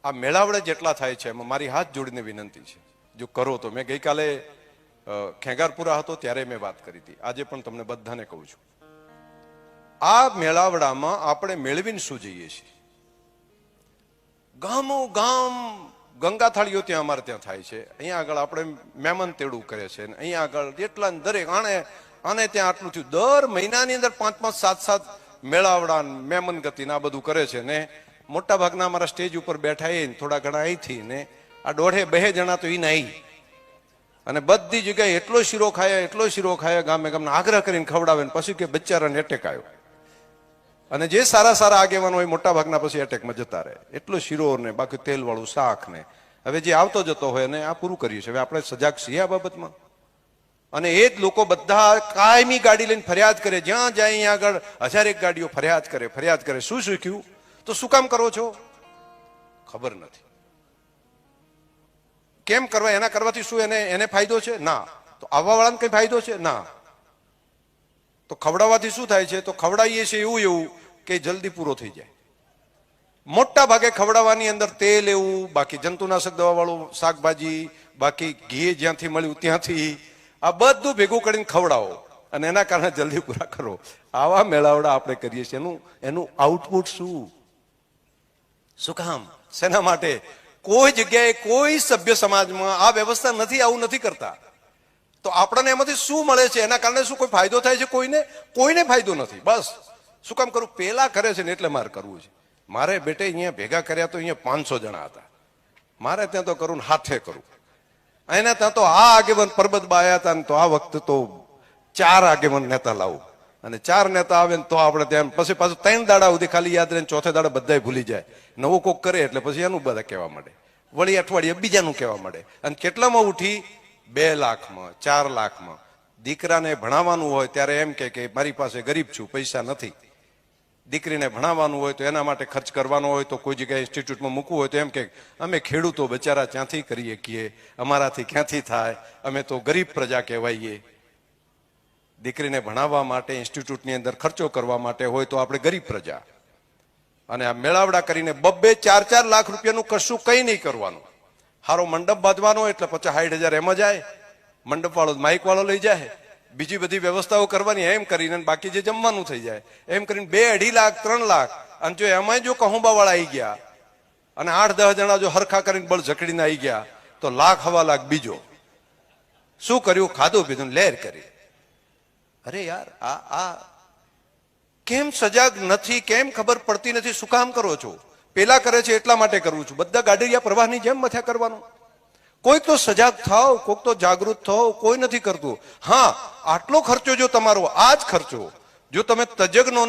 આ મેળાવડે જેટલા થાય છે એમાં મારી હાથ જોડીને વિનંતી છે, જો કરો તો. મેં ગઈકાલે ખેંગારપુરા હતો ત્યારે મેં વાત કરી હતી, આજે પણ તમને બધાને કહું છું, આ મેળાવડામાં આપણે મેળવીને શું જઈએ છીએ? ગામો ગામ ગંગા થાળીઓ ત્યાં અમારે ત્યાં થાય છે. અહીંયા આગળ આપણે મહેમાન તેડું કરે છે, અહીંયા આગળ જેટલા દરેક આને ત્યાં આટલું થયું. દર મહિનાની અંદર 5-5, 7-7 મેળાવડા મહેમાન ગતિ આ બધું કરે છે ને મોટા ભાગના અમારા સ્ટેજ ઉપર બેઠા એ થોડા ઘણા અહીંથી ને આ 1.5-2 જણા તો એને અહીં અને બધી જગ્યાએ એટલો શીરો ખાયા ગામે ગામના આગ્રહ કરીને ખવડાવે ને પછી કે બચારાને એટેક આવ્યો. અને જે સારા સારા આગેવાનો હોય મોટા ભાગના પછી એટેકમાં જતા રહે. એટલો શીરો ને બાકી તેલ વાળું શાક ને હવે જે આવતો જતો હોય ને આ પૂરું કર્યું છે. હવે આપણે સજાગ છીએ આ બાબતમાં. અને એ જ લોકો બધા કાયમી ગાડી લઈને ફરિયાદ કરે, જ્યાં જાય અહીંયા આગળ 1000 ગાડીઓ ફરિયાદ કરે. શું શીખ્યું? તો શું કામ કરો છો? ખબર નથી. કેમ કરવા? એના કરવાથી શું એને ફાયદો છે? ના. તો આવવા વાળાને કઈ ફાયદો છે? ના. તો ખવડાવવાથી શું થાય છે? તો ખવડાવીએ છીએ એવું કે જલ્દી પૂરો થઈ જાય. મોટા ભાગે ખવડાવવાની અંદર તેલ એવું, બાકી જંતુનાશક દવા વાળું શાકભાજી, બાકી ઘી જ્યાંથી મળ્યું ત્યાંથી આ બધું ભેગું કરીને ખવડાવો અને એના કારણે જલ્દી પૂરા કરો. આવા મેળાવડા આપણે કરીએ છીએ. એનું આઉટપુટ શું કામ? શેના માટે? કોઈ જગ્યાએ કોઈ સભ્ય સમાજમાં આ વ્યવસ્થા નથી, આવું નથી કરતા. તો આપણને એમાંથી શું મળે છે? એના કારણે શું કોઈ ફાયદો થાય છે? કોઈને ફાયદો નથી. બસ શું કામ કરું? પેલા કરે છે ને એટલે મારે કરવું છે. મારે બેટે અહીંયા ભેગા કર્યા તો અહીંયા 500 જણા હતા. મારે ત્યાં તો કરું ને હાથે કરું. એના ત્યાં તો આ આગેવાન પરબતબા આવ્યા હતા ને તો આ વખતે તો 4 આગેવાન નેતા લાવું અને 4 નેતા આવે ને તો આપણે ત્યાં પછી પાછું 3 દાડા સુધી ખાલી યાદ રહે, ચોથે દાડા બધા ભૂલી જાય. નવું કોક કરે એટલે પછી એનું બધા કહેવા માંડે, વળી અઠવાડિયે બીજાનું કહેવા માંડે. અને કેટલામાં ઉઠી? 2 લાખમાં, 4 લાખમાં. દીકરાને ભણાવવાનું હોય ત્યારે એમ કે મારી પાસે ગરીબ છું, પૈસા નથી. દીકરીને ભણાવવાનું હોય તો એના માટે ખર્ચ કરવાનો હોય તો કોઈ જગ્યાએ ઇન્સ્ટિટ્યૂટમાં મૂકવું હોય તો એમ કે અમે ખેડૂતો બચારા ક્યાંથી કરીએ કીએ, અમારાથી ક્યાંથી થાય, અમે તો ગરીબ પ્રજા કહેવાઈએ. દીકરીને ભણાવવા માટે ઇન્સ્ટિટ્યૂટની અંદર ખર્ચો કરવા માટે હોય તો આપણે ગરીબ પ્રજા. અને આ મેળાવડા કરીને 2-4 લાખ રૂપિયાનું કશું કંઈ નહીં કરવાનું. હારો મંડપ બાંધવાનો એટલે 50-60 હજાર એમાં જાય. મંડપ વાળો માઇક વાળો લઈ જાય, બીજી બધી વ્યવસ્થાઓ કરવાની. એમ કરીને બાકી જે જમવાનું થઈ જાય એમ કરીને 2-2.5 લાખ 3 લાખ. અને જો એમાં જો કહુંબા વાળા આવી ગયા અને 8-10 જણા જો હરખા કરીને બળ ઝકડીને આવી ગયા તો 1-1.25 લાખ બીજો. શું કર્યું? ખાધું પીધું લહેર કરી. અરે યાર, આ કેમ સજાગ નથી? કેમ ખબર પડતી નથી? શું કામ કરો છો? પેલા કરે છે એટલા માટે કરવું છું. બધા ગાડરિયા પ્રવાહની જેમ મથ્યા કરવાનું. કોઈક તો સજાગ થાવ, કોઈક તો જાગૃત થાવ. કોઈ નથી કરતું. હા, આટલો ખર્ચો જો તમારો, આ જ ખર્ચો જો તમે તજજ્ઞો